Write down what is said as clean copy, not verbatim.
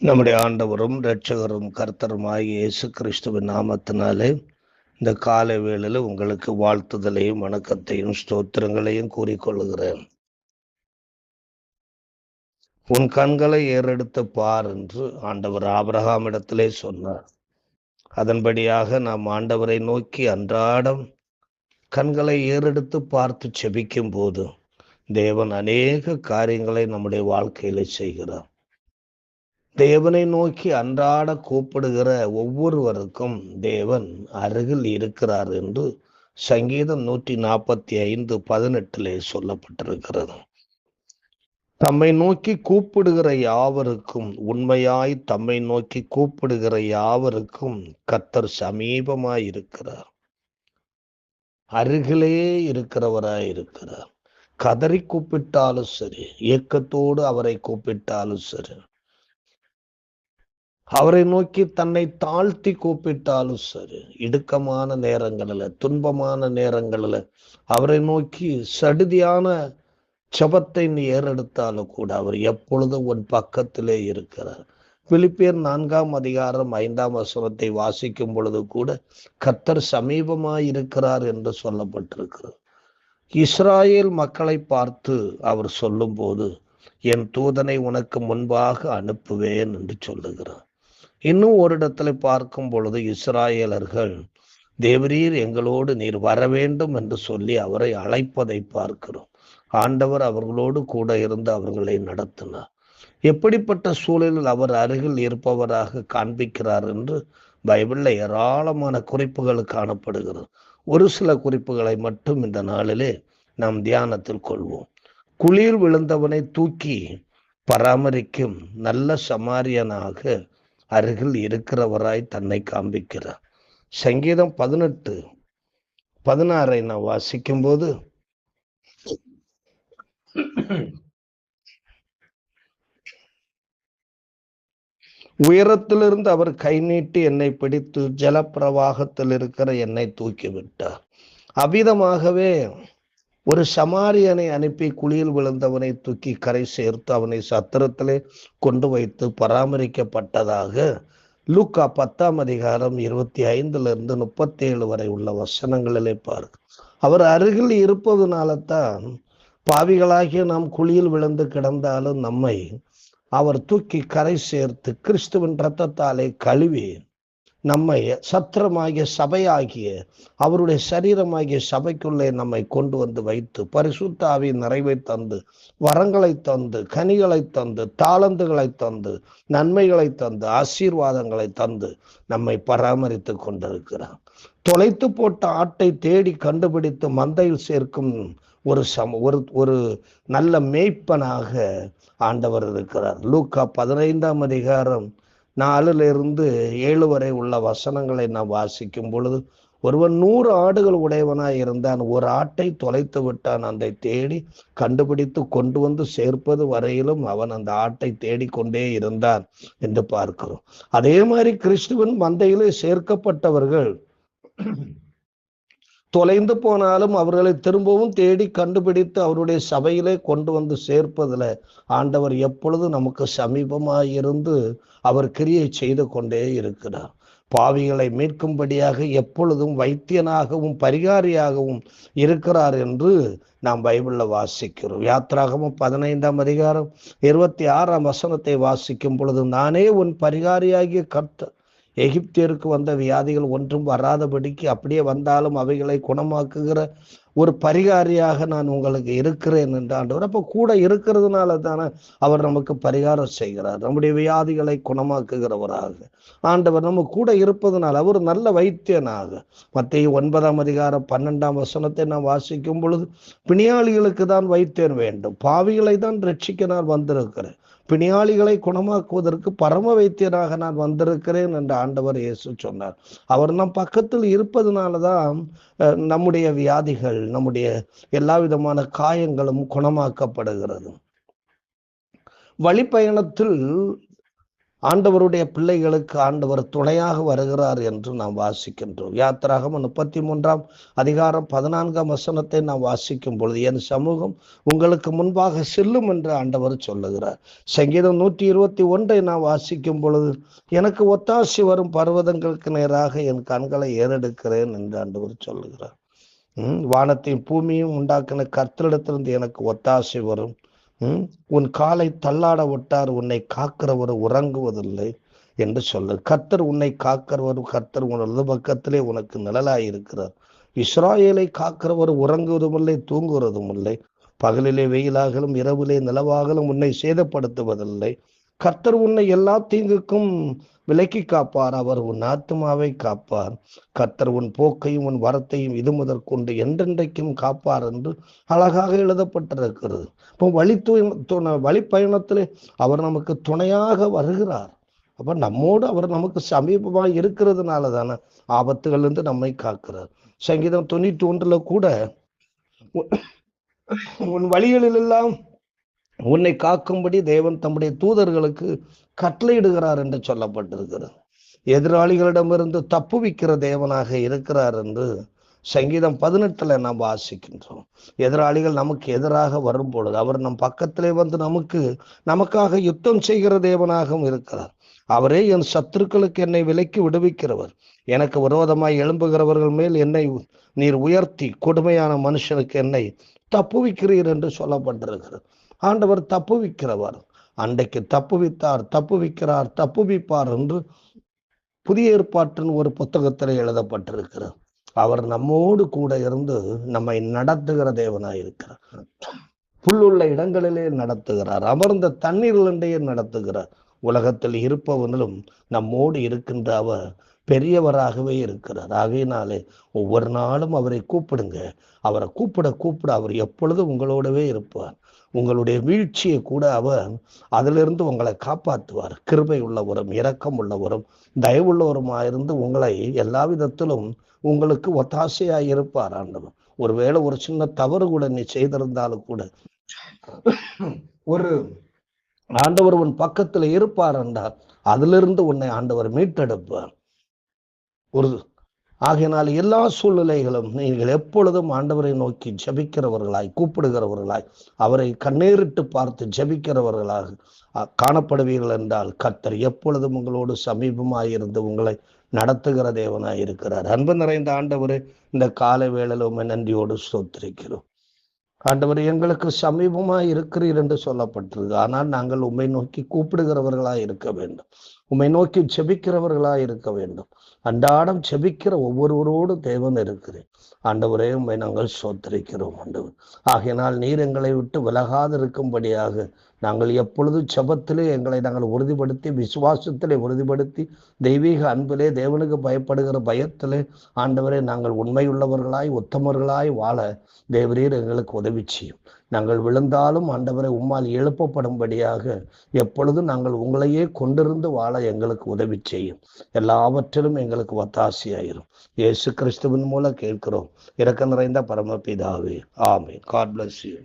நம்முடைய ஆண்டவரும் இரட்சகரும் கர்த்தருமாகிய இயேசு கிறிஸ்துவின் நாமத்தினாலே இந்த காலை வேளையில் உங்களுக்கு வாழ்த்துதலையும் வணக்கத்தையும் ஸ்தோத்திரங்களையும் கூறிக்கொள்கிறேன். உன் கண்களை ஏறெடுத்து பார் என்று ஆண்டவர் ஆபிரகாமிடத்திலே சொன்னார். அதன்படியாக நாம் ஆண்டவரை நோக்கி அன்றாடம் கண்களை ஏறெடுத்து பார்த்து செபிக்கும் போது தேவன் அநேக காரியங்களை நம்முடைய வாழ்க்கையில செய்கிறார். தேவனை நோக்கி அன்றாட கூப்பிடுகிற ஒவ்வொருவருக்கும் தேவன் அருகில் இருக்கிறார் என்று சங்கீதம் 145:18 சொல்லப்பட்டிருக்கிறது. தம்மை நோக்கி கூப்பிடுகிற யாவருக்கும், உண்மையாய் தம்மை நோக்கி கூப்பிடுகிற யாவருக்கும் கர்த்தர் சமீபமாய் இருக்கிறார், அருகிலே இருக்கிறவராய் இருக்கிறார். கதறி கூப்பிட்டாலும் சரி, ஏக்கத்தோடு அவரை கூப்பிட்டாலும் சரி, அவரை நோக்கி தன்னை தாழ்த்தி கூப்பிட்டாலும் சரி, இடுக்கமான நேரங்களில், துன்பமான நேரங்களில் அவரை நோக்கி சடுதியான ஜெபத்தை நீ ஏறெடுத்தாலும் கூட அவர் எப்பொழுதும் உன் பக்கத்திலே இருக்கிறார். பிலிப்பியர் 4:5 வாசிக்கும் பொழுது கூட கர்த்தர் சமீபமாய் இருக்கிறார் என்று சொல்லப்பட்டிருக்கிறது. இஸ்ராயேல் மக்களை பார்த்து அவர் சொல்லும் போது, என் தூதனை உனக்கு முன்பாக அனுப்புவேன் என்று சொல்லுகிறார். இன்னும் ஒரு இடத்துல பார்க்கும் பொழுது இஸ்ராயேலர்கள் தேவரீர் எங்களோடு நீர் வர வேண்டும் என்று சொல்லி அவரை அழைப்பதை பார்க்கிறோம். ஆண்டவர் அவர்களோடு கூட இருந்து அவர்களை நடத்தினார். எப்படிப்பட்ட சூழலில் அவர் அருகில் இருப்பவராக காண்பிக்கிறார் என்று பைபிள்ல ஏராளமான குறிப்புகள் காணப்படுகிறது. ஒரு சில குறிப்புகளை மட்டும் இந்த நாளிலே நாம் தியானத்தில் கொள்வோம். குழியில் விழுந்தவனை தூக்கி பராமரிக்கும் நல்ல சமாரியனாக அருகில் இருக்கிறவராய் தன்னை காண்பிக்கிறார். சங்கீதம் 18:16 நான் வாசிக்கும் போது, உயரத்திலிருந்து அவர் கை நீட்டி என்னை பிடித்து ஜலப்பிரவாகத்தில் இருக்கிற என்னை தூக்கிவிட்டார். அவ்விதமாகவே ஒரு சமாரியனை அனுப்பி குழியில் விழுந்தவனை தூக்கி கரை சேர்த்து அவனை சத்திரத்திலே கொண்டு வைத்து பராமரிக்கப்பட்டதாக லூக்கா 10:25-37 வரை உள்ள வசனங்களிலே பாருங்க. அவர் அருகில் இருப்பதனால தான் பாவிகளாகிய நாம் குழியில் விழுந்து கிடந்தாலும் நம்மை அவர் தூக்கி கரை சேர்த்து கிறிஸ்துவின் இரத்தத்தாலே கழுவி நம்மை சத்திரமாகிய சபையாகிய அவருடைய சரீரமாகிய சபைக்குள்ளே நம்மை கொண்டு வந்து வைத்து பரிசுத்த ஆவியின் நிறைவை தந்து, வரங்களை தந்து, கனிகளை தந்து, தாளந்துகளை தந்து, நன்மைகளை தந்து, ஆசீர்வாதங்களை தந்து நம்மை பராமரித்து கொண்டிருக்கிறார். தொலைத்து போட்ட ஆட்டை தேடி கண்டுபிடித்து மந்தையில் சேர்க்கும் ஒரு நல்ல மேய்ப்பனாக ஆண்டவர் இருக்கிறார். லூக்கா 15:4-7 வரை உள்ள வசனங்களை நாம் வாசிக்கும் பொழுது, ஒருவன் 100 ஆடுகள் உடையவனாய் இருந்தான், ஒரு ஆட்டை தொலைத்து விட்டான், அதை தேடி கண்டுபிடித்து கொண்டு வந்து சேர்ப்பது வரையிலும் அவன் அந்த ஆட்டை தேடிக்கொண்டே இருந்தான் என்று பார்க்கிறோம். அதே மாதிரி கிறிஸ்துவின் மந்தையிலே சேர்க்கப்பட்டவர்கள் தொலைந்து போனாலும் அவர்களை திரும்பவும் தேடி கண்டுபிடித்து அவருடைய சபையிலே கொண்டு வந்து சேர்ப்பதில் ஆண்டவர் எப்பொழுது நமக்கு சமீபமாயிருந்து அவர் கிரியை செய்து கொண்டே இருக்கிறார். பாவிகளை மீட்கும்படியாக எப்பொழுதும் வைத்தியனாகவும் பரிகாரியாகவும் இருக்கிறார் என்று நாம் பைபிள்ல வாசிக்கிறோம். யாத்திராகமம் 15:26 வாசிக்கும் பொழுது, நானே உன் பரிகாரியாகிய கர்த்தர், எகிப்தியருக்கு வந்த வியாதிகள் ஒன்றும் வராதபடிக்கு, அப்படியே வந்தாலும் அவைகளை குணமாக்குகிற ஒரு பரிகாரியாக நான் உங்களுக்கு இருக்கிறேன் என்று ஆண்டவர். அப்போ கூட இருக்கிறதுனால தானே அவர் நமக்கு பரிகாரம் செய்கிறார். நம்முடைய வியாதிகளை குணமாக்குகிறவராக ஆண்டவர் நம்ம கூட இருப்பதனால் அவர் நல்ல வைத்தியனாக. மத்தேயு 9:12 நான் வாசிக்கும் பொழுது, பிணியாளிகளுக்கு தான் வைத்தியன் வேண்டும், பாவிகளை தான் ரட்சிக்க நான் வந்திருக்கிறேன், பிணியாளிகளை குணமாக்குவதற்கு பரம வைத்தியராக நான் வந்திருக்கிறேன் என்று ஆண்டவர் இயேசு சொன்னார். அவர் நம் பக்கத்தில் இருப்பதனாலதான் நம்முடைய வியாதிகள், நம்முடைய எல்லா விதமான காயங்களும் குணமாக்கப்படுகிறது. வழிப்பயணத்தில் ஆண்டவருடைய பிள்ளைகளுக்கு ஆண்டவர் துணையாக வருகிறார் என்று நாம் வாசிக்கின்றோம். யாத்திராகமம் 33 அதிகாரம் 14 நாம் வாசிக்கும் பொழுது, என் சமூகம் உங்களுக்கு முன்பாக செல்லும் என்று ஆண்டவர் சொல்லுகிறார். சங்கீதம் 121 நாம் வாசிக்கும் பொழுது, எனக்கு ஒத்தாசி வரும் பர்வதங்களுக்கு நேராக என் கண்களை ஏறெடுக்கிறேன் என்று ஆண்டவர் சொல்லுகிறார். வானத்தையும் பூமியும் உண்டாக்கின கர்த்தரிடத்திலிருந்து எனக்கு ஒத்தாசை வரும். உன் காலை தள்ளாட விட்டார், உன்னை காக்கிறவர் உறங்குவதில்லை என்று சொல்லு. கர்த்தர் உன்னை காக்கிறவர், கர்த்தர் உனது பக்கத்திலே உனக்கு நிழலாயிருக்கிறார். இஸ்ராயேலை காக்கிறவர் உறங்குவதும் இல்லை, தூங்குவதும் இல்லை. பகலிலே வெயிலாகலும் இரவிலே நிலவாகலும் உன்னை சேதப்படுத்துவதில்லை. கர்த்தர் உன்னை எல்லா தீங்குக்கும் விலக்கி காப்பார். அவர் உன் ஆத்துமாவை காப்பார். கர்த்தர் உன் போக்கையும் உன் வரத்தையும் இது முதற்கொண்டு என்றென்றைக்கும் காப்பார் என்று அழகாக எழுதப்பட்டிருக்கிறது. இப்போ வழிப்பயணத்திலே அவர் நமக்கு துணையாக வருகிறார். அப்ப நம்மோடு அவர் நமக்கு சமீபமாக இருக்கிறதுனால தானே ஆபத்துகளிலிருந்து நம்மை காக்கிறார். சங்கீதம் 91 கூட, உன் வழிகளிலெல்லாம் உன்னை காக்கும்படி தேவன் தம்முடைய தூதர்களுக்கு கட்டளையிடுகிறார் என்று சொல்லப்பட்டிருக்கிறது. எதிராளிகளிடமிருந்து தப்புவிக்கிற தேவனாக இருக்கிறார் என்று சங்கீதம் 18 நாம் வாசிக்கின்றோம். எதிராளிகள் நமக்கு எதிராக வரும் பொழுது அவர் நம் பக்கத்திலே வந்து நமக்காக யுத்தம் செய்கிற தேவனாகவும் இருக்கிறார். அவரே என் சத்துருக்களுக்கு என்னை விலக்கி விடுவிக்கிறவர். எனக்கு விரோதமாய் எழும்புகிறவர்கள் மேல் என்னை நீர் உயர்த்தி கொடுமையான மனுஷனுக்கு என்னை தப்புவிக்கிறீர் என்று சொல்லப்பட்டிருக்கிறது. ஆண்டவர் தப்புவிக்கிறவர். அன்றைக்கு தப்புவித்தார், தப்புவிக்கிறார், தப்புவிப்பார் என்று புதிய ஏற்பாட்டின் ஒரு புத்தகத்தில் எழுதப்பட்டிருக்கிறார். அவர் நம்மோடு கூட இருந்து நம்மை நடத்துகிற தேவனாயிருக்கிறார். புல்லுள்ள இடங்களிலே நடத்துகிறார். அமர்ந்த தண்ணீரிலே நடத்துகிறார். உலகத்தில் இருப்பவனிலும் நம்மோடு இருக்கின்ற அவர் பெரியவராகவே இருக்கிறார். ஆகையினாலே ஒவ்வொரு நாளும் அவரை கூப்பிடுங்க. அவரை கூப்பிட கூப்பிட அவர் எப்பொழுதும் உங்களோடவே இருப்பார். உங்களுடைய வீழ்ச்சியை கூட அவர் அதிலிருந்து உங்களை காப்பாற்றுவார். கிருபை உள்ளவரும் இரக்கம் உள்ளவரும் தயவுள்ளவருமாயிருந்து உங்களை எல்லா விதத்திலும் உங்களுக்கு ஒத்தாசையாய் இருப்பார் ஆண்டவர். ஒருவேளை ஒரு சின்ன தவறு கூட நீ செய்திருந்தாலும் கூட ஒரு ஆண்டவர் உன் பக்கத்துல இருப்பார் என்றால் அதிலிருந்து உன்னை ஆண்டவர் மீட்டெடுப்பார். ஆகையினால் எல்லா சூழ்நிலைகளும் நீங்கள் எப்பொழுதும் ஆண்டவரை நோக்கி ஜெபிக்கிறவர்களாய், கூப்பிடுகிறவர்களாய், அவரை கண்ணீரிட்டு பார்த்து ஜெபிக்கிறவர்களாக காணப்படுவீர்கள் என்றால் கர்த்தர் எப்பொழுதும் உங்களோடு சமீபமாயிருந்து உங்களை நடத்துகிற தேவனாய் இருக்கிறார். அன்பு நிறைந்த ஆண்டவரே, இந்த காலை வேளையில உம்மை நன்றியோடு ஸ்தோத்திரிக்கிறோம். ஆண்டவர் எங்களுக்கு சமீபமாய் இருக்கிறீர் என்று சொல்லப்பட்டிருக்கு. ஆனால் நாங்கள் உம்மை நோக்கி கூப்பிடுகிறவர்களாய் இருக்க வேண்டும். உம்மை நோக்கி ஜெபிக்கிறவர்களாய் இருக்க வேண்டும். அன்றாடம் ஜெபிக்கிற ஒவ்வொருவரோடு தேவன் இருக்கிறேன். ஆண்டவரே, உம்மை நாங்கள் ஸ்தோத்திரிக்கிறோம் ஆண்டவர். ஆகையினால் நீர் எங்களை விட்டு விலகாதிருக்கும்படியாக நாங்கள் எப்பொழுதும் ஜெபத்திலே எங்களை நாங்கள் உறுதிப்படுத்தி, விசுவாசத்திலே உறுதிப்படுத்தி, தெய்வீக அன்பிலே, தேவனுக்கு பயப்படுகிற பயத்திலே ஆண்டவரே நாங்கள் உண்மையுள்ளவர்களாய் உத்தமர்களாய் வாழ தேவரீர் எங்களுக்கு உதவி செய்யும். நாங்கள் விழுந்தாலும் ஆண்டவரை உம்மால் எழுப்பப்படும்படியாக எப்பொழுதும் நாங்கள் உங்களையே கொண்டிருந்து வாழ எங்களுக்கு உதவி செய்யும். எல்லாவற்றிலும் எங்களுக்கு ஒத்தாசையாயிரும். இயேசு கிறிஸ்துவின் மூலம் கேட்கிறோம் இரக்கம் நிறைந்த பரமபிதாவே, ஆமென். God bless you.